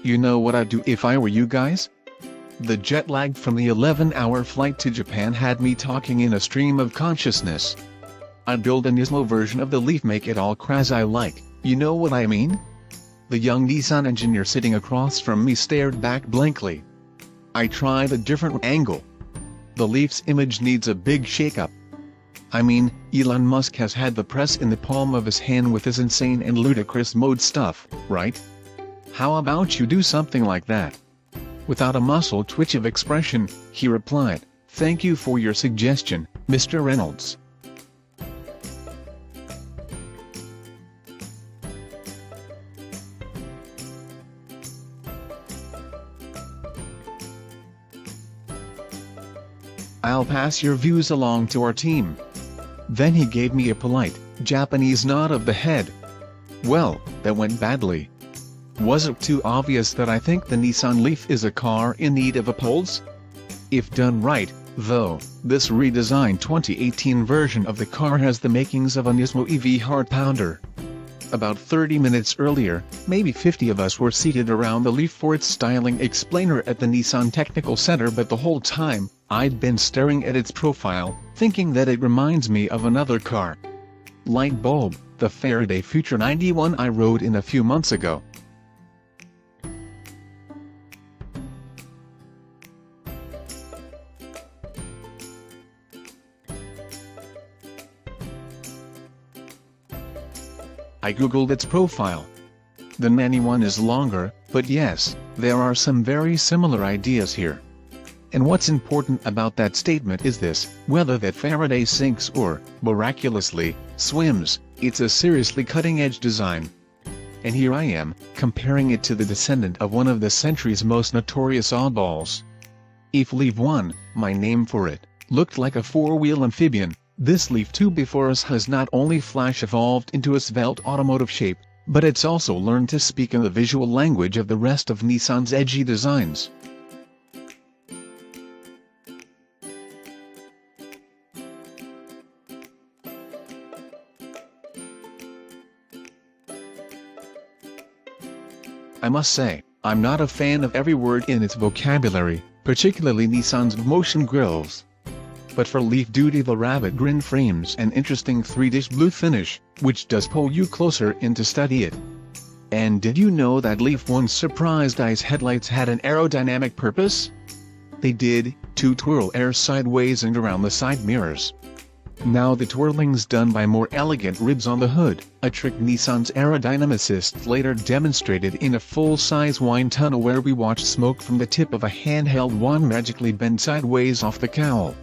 You know what I'd do if I were you guys? The jet lag from the 11-hour flight to Japan had me talking in a stream of consciousness. I'd build a NISMO version of the Leaf, make it all crazy-like, you know what I mean? The young Nissan engineer sitting across from me stared back blankly. I tried a different angle. The Leaf's image needs a big shakeup. I mean, Elon Musk has had the press in the palm of his hand with his insane and ludicrous-mode stuff, right? How about you do something like that? Without a muscle twitch of expression, he replied, "Thank you for your suggestion, Mr. Reynolds." "I'll pass your views along to our team." Then he gave me a polite, Japanese nod of the head. Well, that went badly. Was it too obvious that I think the Nissan Leaf is a car in need of a pulse? If done right, though, this redesigned 2018 version of the car has the makings of a NISMO EV heart-pounder. About 30 minutes earlier, maybe 50 of us were seated around the Leaf for its styling explainer at the Nissan Technical Center, but the whole time, I'd been staring at its profile, thinking that it reminds me of another car. Light bulb, the Faraday Future 91 I rode in a few months ago. I googled its profile. The 91 is longer, but yes, there are some very similar ideas here. And what's important about that statement is this: whether that Faraday sinks or, miraculously, swims, it's a seriously cutting-edge design. And here I am, comparing it to the descendant of one of the century's most notorious oddballs. If Leaf 1, my name for it, looked like a four-wheel amphibian, this Leaf 2 before us has not only flash evolved into a svelte automotive shape, but it's also learned to speak in the visual language of the rest of Nissan's edgy designs. I must say, I'm not a fan of every word in its vocabulary, particularly Nissan's motion grills. But for Leaf Duty, the rabbit grin frames an interesting 3D blue finish, which does pull you closer in to study it. And did you know that Leaf 1's surprised eyes headlights had an aerodynamic purpose? They did, to twirl air sideways and around the side mirrors. Now the twirling's done by more elegant ribs on the hood, a trick Nissan's aerodynamicists later demonstrated in a full-size wind tunnel where we watched smoke from the tip of a handheld wand magically bend sideways off the cowl.